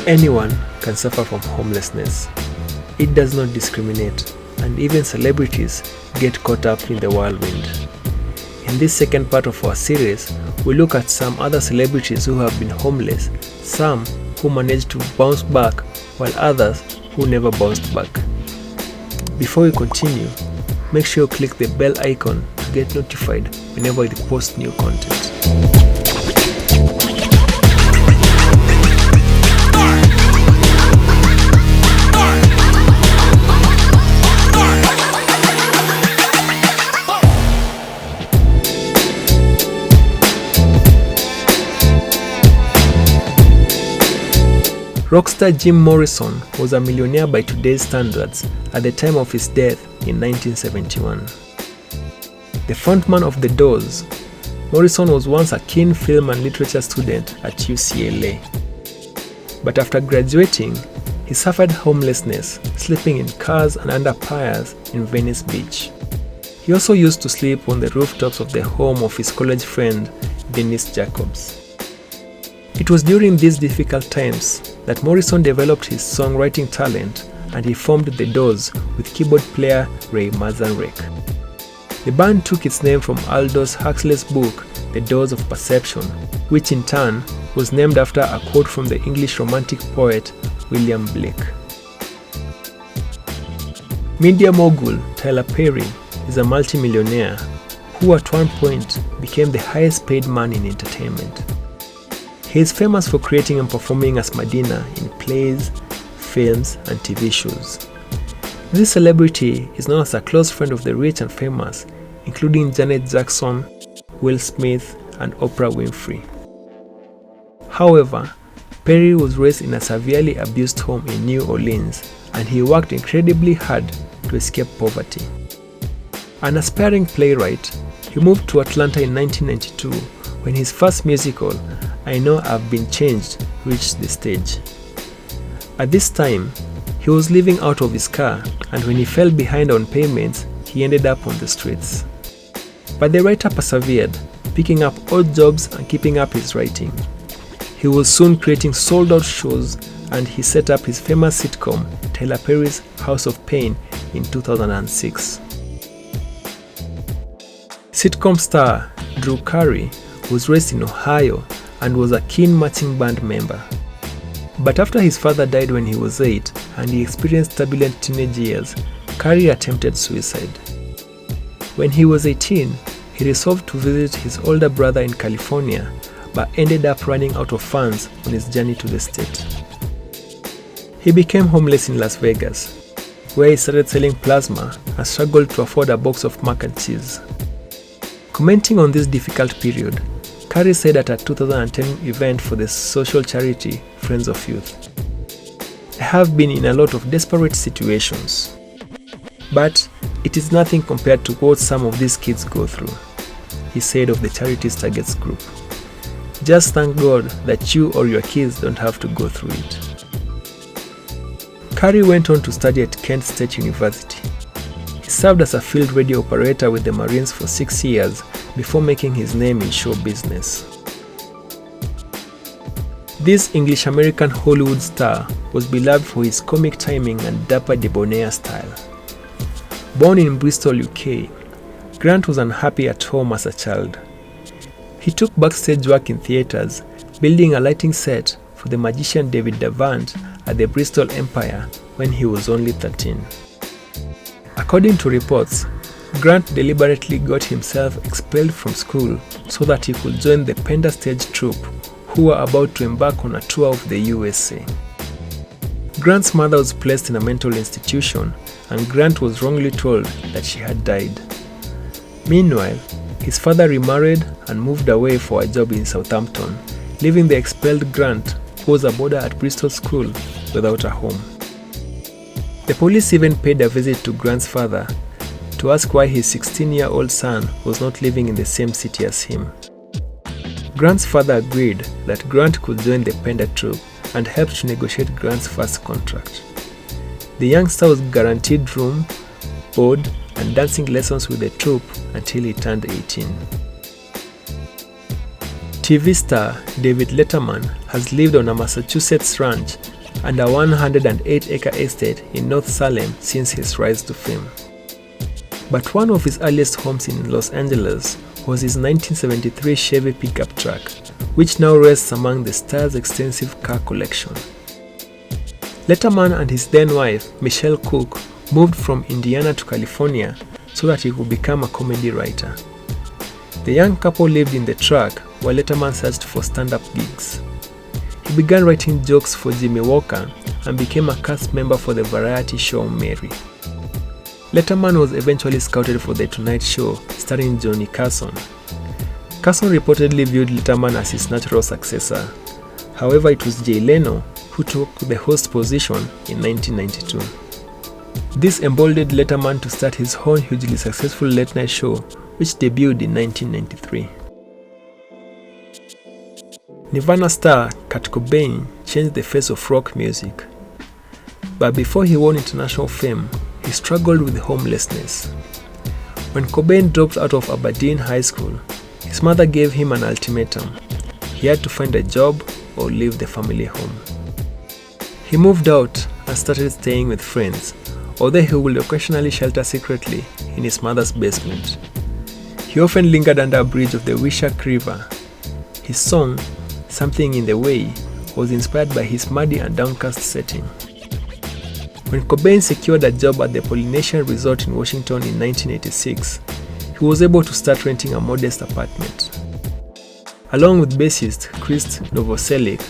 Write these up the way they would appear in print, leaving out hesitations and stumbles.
Anyone can suffer from homelessness. It does not discriminate, and even celebrities get caught up in the whirlwind. In this second part of our series, we look at some other celebrities who have been homeless, some who managed to bounce back, while others who never bounced back. Before we continue, make sure you click the bell icon to get notified whenever we post new content. Rockstar Jim Morrison was a millionaire by today's standards at the time of his death in 1971. The frontman of The Doors, Morrison was once a keen film and literature student at UCLA. But after graduating, he suffered homelessness, sleeping in cars and under piers in Venice Beach. He also used to sleep on the rooftops of the home of his college friend, Dennis Jacobs. It was during these difficult times that Morrison developed his songwriting talent, and he formed The Doors with keyboard player Ray Manzarek. The band took its name from Aldous Huxley's book The Doors of Perception, which in turn was named after a quote from the English romantic poet William Blake. Media mogul Tyler Perry is a multimillionaire who at one point became the highest paid man in entertainment. He is famous for creating and performing as Medina in plays, films, and TV shows. This celebrity is known as a close friend of the rich and famous, including Janet Jackson, Will Smith, and Oprah Winfrey. However, Perry was raised in a severely abused home in New Orleans, and he worked incredibly hard to escape poverty. An aspiring playwright, he moved to Atlanta in 1992 when his first musical, I Know I've Been Changed, reached the stage. At this time, he was living out of his car, and when he fell behind on payments, he ended up on the streets. But the writer persevered, picking up odd jobs and keeping up his writing. He was soon creating sold-out shows, and he set up his famous sitcom, Tyler Perry's House of Pain, in 2006. Sitcom star Drew Carey was raised in Ohio and was a keen marching band member. But after his father died when he was 8 and he experienced turbulent teenage years, Carey attempted suicide. When he was 18, he resolved to visit his older brother in California, but ended up running out of funds on his journey to the state. He became homeless in Las Vegas, where he started selling plasma and struggled to afford a box of mac and cheese. Commenting on this difficult period, Carey said at a 2010 event for the social charity Friends of Youth, "I have been in a lot of desperate situations, but it is nothing compared to what some of these kids go through," he said of the charity's targets group. "Just thank God that you or your kids don't have to go through it." Carey went on to study at Kent State University. He served as a field radio operator with the Marines for 6 years before making his name in show business. This English-American Hollywood star was beloved for his comic timing and dapper debonair style. Born in Bristol, UK, Grant was unhappy at home as a child. He took backstage work in theatres, building a lighting set for the magician David Davant at the Bristol Empire when he was only 13. According to reports, Grant deliberately got himself expelled from school so that he could join the Pender stage troupe, who were about to embark on a tour of the USA. Grant's mother was placed in a mental institution, and Grant was wrongly told that she had died. Meanwhile, his father remarried and moved away for a job in Southampton, leaving the expelled Grant, who was a boarder at Bristol School, without a home. The police even paid a visit to Grant's father to ask why his 16-year-old son was not living in the same city as him. Grant's father agreed that Grant could join the Pender troupe and helped to negotiate Grant's first contract. The youngster was guaranteed room, board, and dancing lessons with the troupe until he turned 18. TV star David Letterman has lived on a Massachusetts ranch and a 108-acre estate in North Salem since his rise to fame. But one of his earliest homes in Los Angeles was his 1973 Chevy pickup truck, which now rests among the star's extensive car collection. Letterman and his then-wife, Michelle Cook, moved from Indiana to California so that he could become a comedy writer. The young couple lived in the truck while Letterman searched for stand-up gigs. He began writing jokes for Jimmy Walker and became a cast member for the variety show Mary. Letterman was eventually scouted for The Tonight Show starring Johnny Carson. Carson reportedly viewed Letterman as his natural successor. However, it was Jay Leno who took the host position in 1992. This emboldened Letterman to start his own hugely successful late-night show, which debuted in 1993. Nirvana star Kurt Cobain changed the face of rock music. But before he won international fame, he struggled with homelessness. When Cobain dropped out of Aberdeen High School, his mother gave him an ultimatum. He had to find a job or leave the family home. He moved out and started staying with friends, although he would occasionally shelter secretly in his mother's basement. He often lingered under a bridge of the Wishak River. His song, Something in the Way, was inspired by his muddy and downcast setting. When Cobain secured a job at the Polynesian Resort in Washington in 1986, he was able to start renting a modest apartment. Along with bassist Chris Novoselic,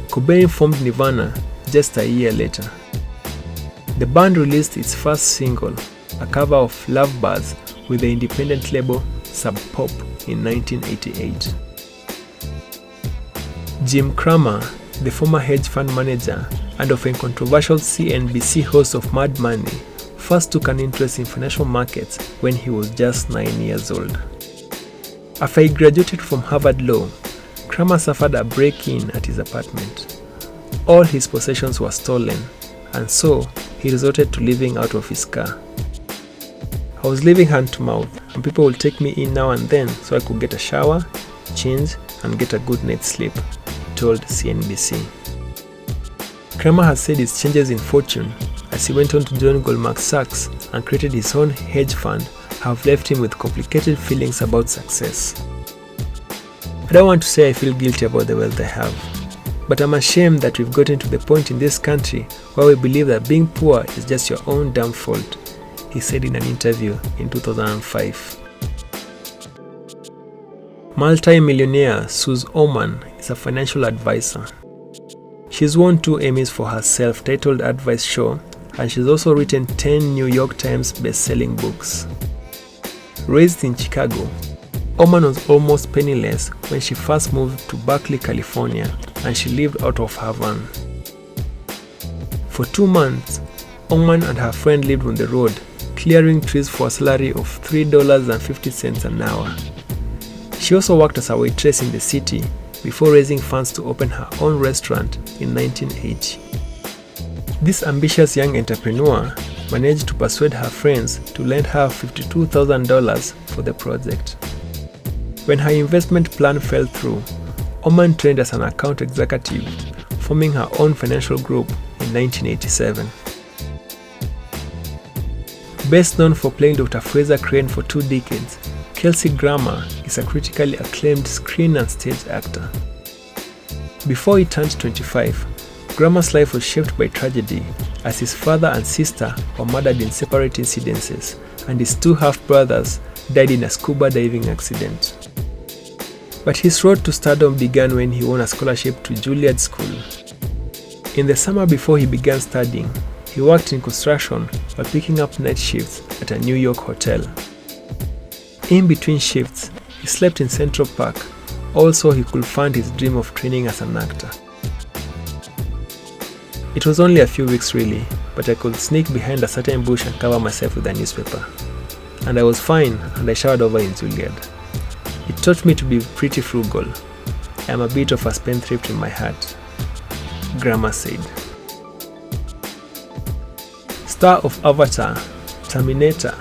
Cobain formed Nirvana just a year later. The band released its first single, a cover of Love Buzz, with the independent label Sub Pop in 1988. Jim Cramer, the former hedge fund manager and often controversial CNBC host of Mad Money, first took an interest in financial markets when he was just 9 years old. After he graduated from Harvard Law, Cramer suffered a break-in at his apartment. All his possessions were stolen, and so he resorted to living out of his car. I was living hand to mouth, and people would take me in now and then so I could get a shower, change, and get a good night's sleep, he told CNBC. Cramer has said his changes in fortune, as he went on to join Goldman Sachs and created his own hedge fund, have left him with complicated feelings about success. I don't want to say I feel guilty about the wealth I have, but I'm ashamed that we've gotten to the point in this country where we believe that being poor is just your own damn fault, he said in an interview in 2005. Multi-millionaire Suze Orman is a financial advisor. She's won 2 Emmys for her self-titled advice show, and she's also written 10 New York Times best-selling books. Raised in Chicago, Orman was almost penniless when she first moved to Berkeley, California, and she lived out of her van. For 2 months, Orman and her friend lived on the road, clearing trees for a salary of $3.50 an hour. She also worked as a waitress in the city before raising funds to open her own restaurant in 1980. This ambitious young entrepreneur managed to persuade her friends to lend her $52,000 for the project. When her investment plan fell through, Orman trained as an account executive, forming her own financial group in 1987. Best known for playing Dr. Fraser Crane for 2 decades, Kelsey Grammer is a critically acclaimed screen and stage actor. Before he turned 25, Grammer's life was shaped by tragedy, as his father and sister were murdered in separate incidences, and his 2 half-brothers died in a scuba diving accident. But his road to stardom began when he won a scholarship to Juilliard School. In the summer before he began studying, he worked in construction while picking up night shifts at a New York hotel. In between shifts, he slept in Central Park, also he could fund his dream of training as an actor. It was only a few weeks really, but I could sneak behind a certain bush and cover myself with a newspaper. And I was fine, and I showered over in Juilliard. It taught me to be pretty frugal. I am a bit of a spendthrift in my heart, Grammer said. Star of Avatar, Terminator,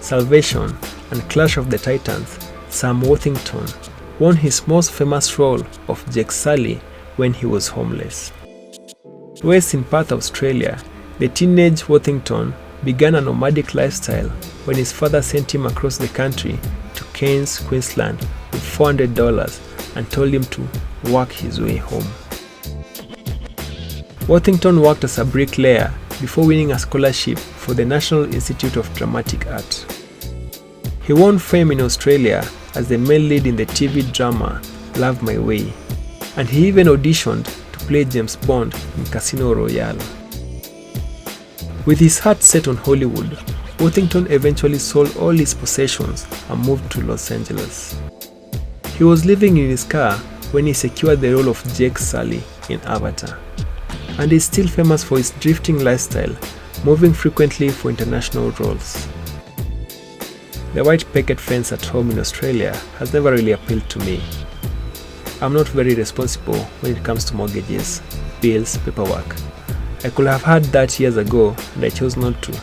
Salvation, and Clash of the Titans, Sam Worthington won his most famous role of Jake Sully when he was homeless. West in Perth, Australia, the teenage Worthington began a nomadic lifestyle when his father sent him across the country to Cairns, Queensland with $400 and told him to work his way home. Worthington worked as a bricklayer before winning a scholarship for the National Institute of Dramatic Art. He won fame in Australia as the male lead in the TV drama Love My Way, and he even auditioned to play James Bond in Casino Royale. With his heart set on Hollywood, Worthington eventually sold all his possessions and moved to Los Angeles. He was living in his car when he secured the role of Jake Sully in Avatar, and is still famous for his drifting lifestyle, moving frequently for international roles. The white picket fence at home in Australia has never really appealed to me. I'm not very responsible when it comes to mortgages, bills, paperwork. I could have had that years ago and I chose not to.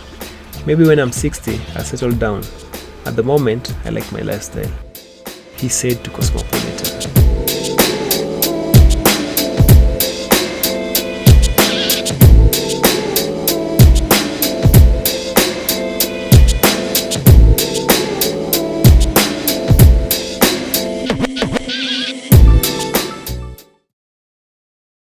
Maybe when I'm 60, I'll settle down. At the moment, I like my lifestyle, he said to Cosmopolitan.